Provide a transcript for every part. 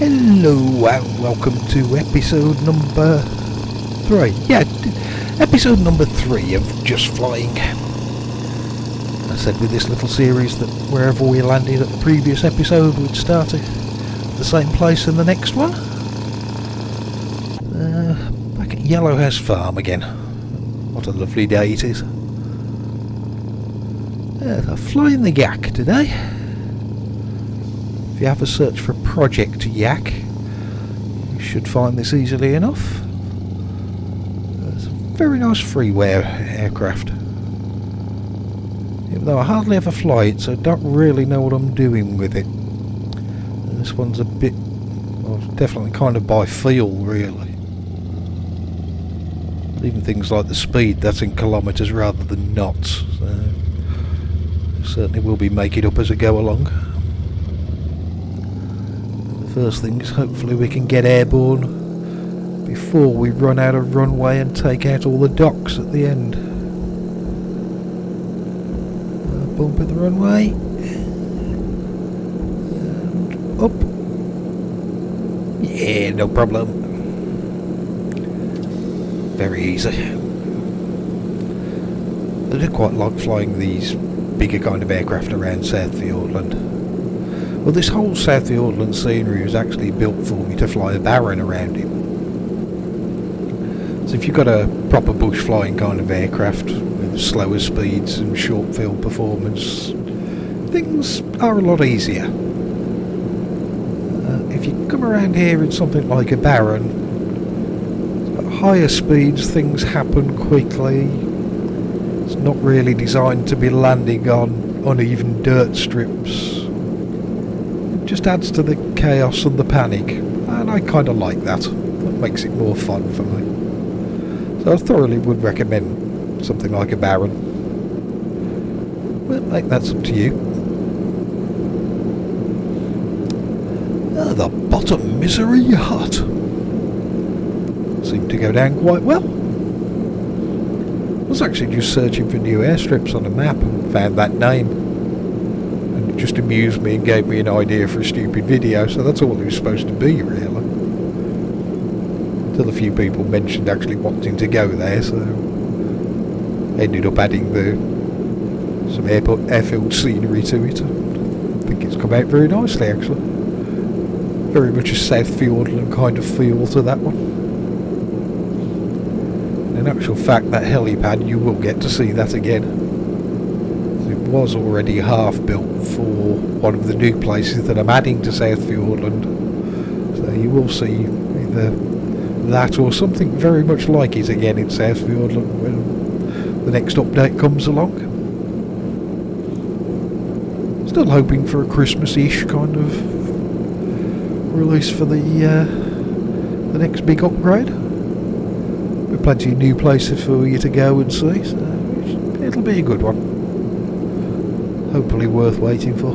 Hello and welcome to episode number 3. Episode number 3 of Just Flying. I said with this little series that wherever we landed at the previous episode we'd start at the same place in the next one. Back at Yellowhouse Farm again. What a lovely day it is. Flying the Yak today. If you have a search for Project Yak, you should find this easily enough. It's a very nice freeware aircraft. Even though I hardly ever fly it, so I don't really know what I'm doing with it. And this one's a bit, well, definitely kind of by feel, really. Even things like the speed, that's in kilometres rather than knots. So certainly will be making it up as I go along. First thing is hopefully we can get airborne before we run out of runway and take out all the docks at the end. Bump at the runway and up. Yeah, no problem. Very easy. I do quite like flying these bigger kind of aircraft around South Fiordland. Well, this whole South Fiordland scenery was actually built for me to fly a Baron around it. So if you've got a proper bush flying kind of aircraft with slower speeds and short field performance, things are a lot easier. If you come around here in something like a Baron, at higher speeds things happen quickly. It's not really designed to be landing on uneven dirt strips. Just adds to the chaos and the panic, and I kind of like that. That makes it more fun for me. So I thoroughly would recommend something like a Baron. But mate, that's up to you. The Bottom Misery Hut seemed to go down quite well. I was actually just searching for new airstrips on the map and found that name. Just amused me and gave me an idea for a stupid video, so that's all it was supposed to be, really. Until a few people mentioned actually wanting to go there, so ended up adding some airfield scenery to it. I think it's come out very nicely, actually. Very much a South Fiordland kind of feel to that one. In actual fact, that helipad, you will get to see that again. Was already half built for one of the new places that I'm adding to South Fiordland, so you will see either that or something very much like it again in South Fiordland when the next update comes along. Still hoping for a Christmas-ish kind of release for the next big upgrade. With plenty of new places for you to go and see, so it'll be a good one. Hopefully worth waiting for.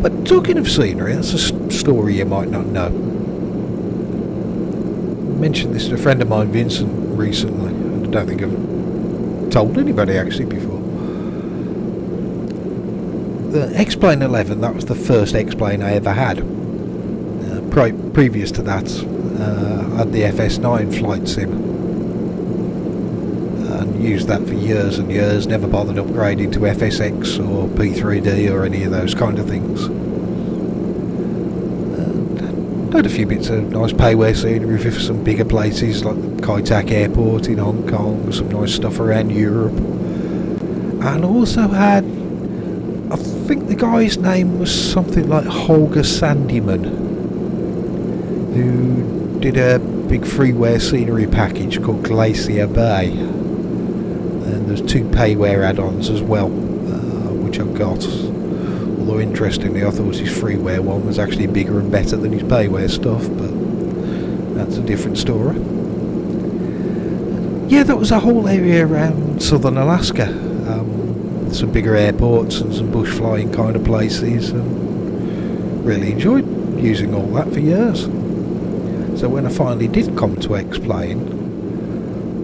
But talking of scenery, that's a story you might not know. I mentioned this to a friend of mine, Vincent, recently, and I don't think I've told anybody actually before. The X-Plane 11, that was the first X-Plane I ever had. Previous to that, I had the FS9 flight sim. Used that for years and years, never bothered upgrading to FSX or P3D or any of those kind of things. And had a few bits of nice payware scenery for some bigger places like the Kai Tak Airport in Hong Kong, some nice stuff around Europe. And also had, I think the guy's name was something like Holger Sandyman, who did a big freeware scenery package called Glacier Bay. And there's 2 payware add-ons as well, which I've got. Although interestingly, I thought his freeware one was actually bigger and better than his payware stuff, but that's a different story. Yeah, that was a whole area around southern Alaska, with some bigger airports and some bush flying kind of places, and really enjoyed using all that for years. So when I finally did come to X-Plane,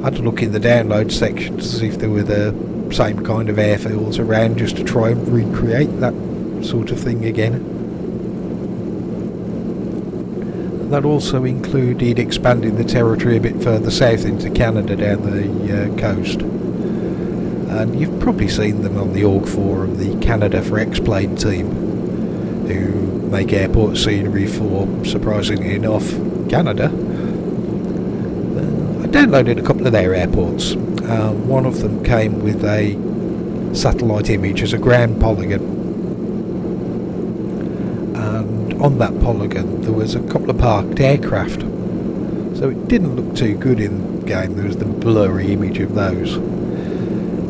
I had to look in the download section to see if there were the same kind of airfields around, just to try and recreate that sort of thing again. That also included expanding the territory a bit further south into Canada down the coast. And you've probably seen them on the org forum, the Canada for X-Plane team, who make airport scenery for, surprisingly enough, Canada. I downloaded a couple of their airports. One of them came with a satellite image as a ground polygon. On that polygon there was a couple of parked aircraft, so it didn't look too good in game. There was the blurry image of those.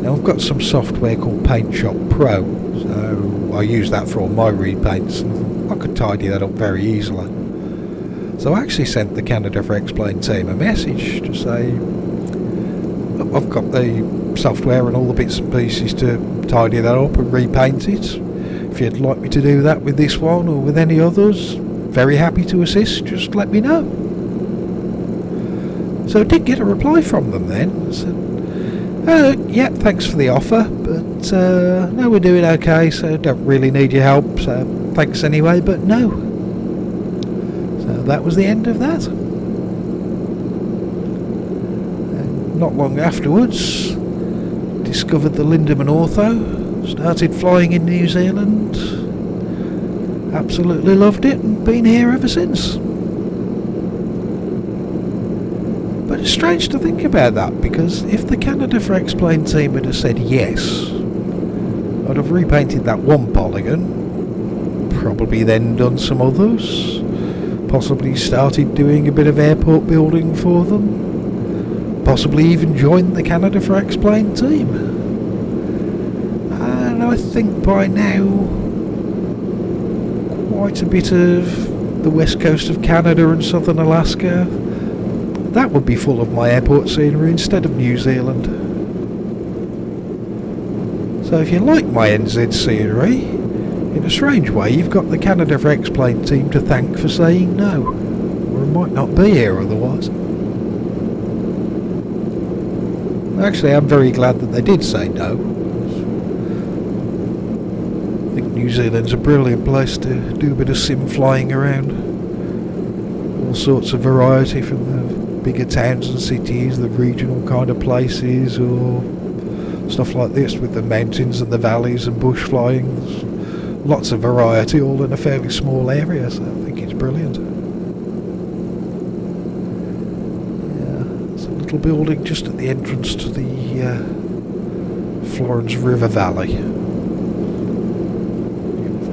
Now I've got some software called Paint Shop Pro, so I use that for all my repaints, and I could tidy that up very easily. So I actually sent the Canada for X-Plane team a message to say, look, I've got the software and all the bits and pieces to tidy that up and repaint it. If you'd like me to do that with this one or with any others, very happy to assist, just let me know. So I did get a reply from them then. I said, yeah, thanks for the offer, but no, we're doing okay, so don't really need your help, so thanks anyway, but no. So that was the end of that. And not long afterwards, discovered the Lindemann Ortho. Started flying in New Zealand, absolutely loved it, and been here ever since. But it's strange to think about that, because if the Canada for X-Plane team had said yes, I'd have repainted that one polygon, probably then done some others, possibly started doing a bit of airport building for them, possibly even joined the Canada for X-Plane team. And I think by now quite a bit of the west coast of Canada and southern Alaska, that would be full of my airport scenery instead of New Zealand. So if you like my NZ scenery, in a strange way you've got the Canada for X-Plane team to thank for saying no, or I might not be here otherwise. Actually, I'm very glad that they did say no. I think New Zealand's a brilliant place to do a bit of sim flying around. All sorts of variety, from the bigger towns and cities, the regional kind of places, or stuff like this with the mountains and the valleys and bush flying. There's lots of variety all in a fairly small area, so I think it's brilliant. Yeah, there's a little building just at the entrance to the Florence River Valley.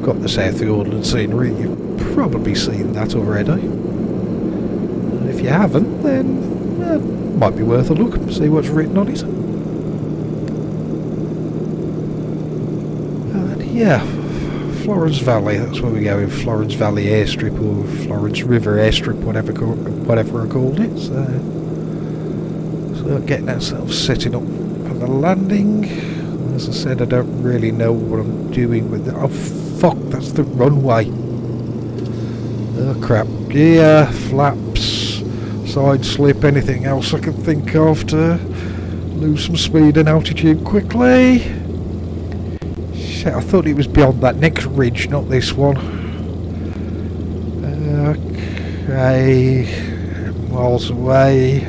Got the South Fiordland scenery, you've probably seen that already. And if you haven't, then it might be worth a look, see what's written on it. And yeah, Florence Valley, that's where we go, in Florence Valley Airstrip, or Florence River Airstrip, whatever I called it. So getting ourselves setting up for the landing. As I said, I don't really know what I'm doing with it. Oh fuck, that's the runway. Oh crap. Gear, flaps, side slip, anything else I can think of to lose some speed and altitude quickly. Shit, I thought it was beyond that next ridge, not this one. Okay, miles away.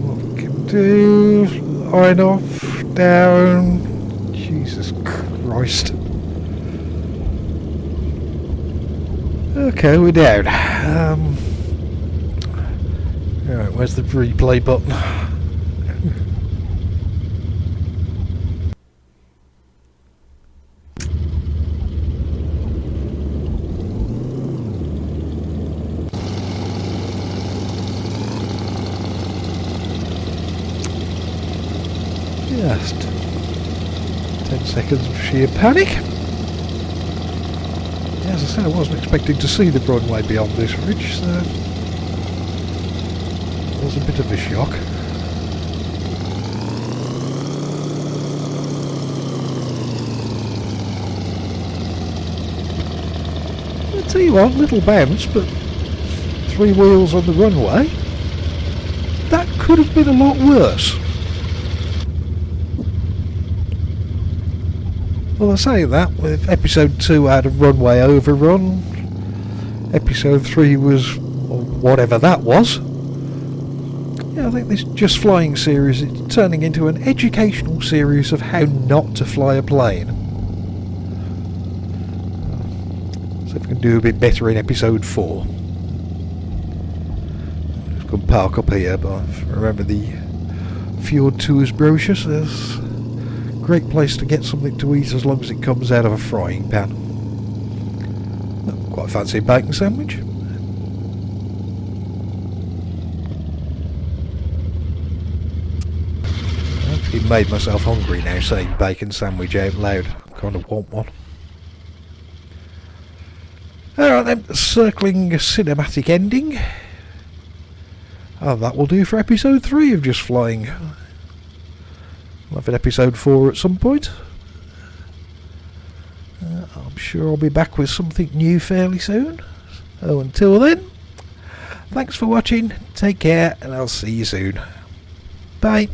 What we can do, line off, down. Jesus Christ. Okay, we're down. Alright, where's the replay button? Just 10 seconds of sheer panic. As I said, I wasn't expecting to see the runway beyond this ridge, so it was a bit of a shock. I'll tell you what, little bounce, but 3 wheels on the runway, that could have been a lot worse. Well, I say that, with episode 2 had a runway overrun. Episode 3 was whatever that was. Yeah, I think this Just Flying series is turning into an educational series of how not to fly a plane. So if we can do a bit better in episode 4. I'm just going to park up here, but remember the Fjord Tours brochure says great place to get something to eat as long as it comes out of a frying pan. Quite fancy a bacon sandwich. I actually made myself hungry now saying bacon sandwich out loud. I kind of want one. Alright then, circling a cinematic ending. Oh, that will do for episode 3 of Just Flying. We'll have an episode 4 at some point. I'm sure I'll be back with something new fairly soon. So until then, thanks for watching, take care, and I'll see you soon. Bye.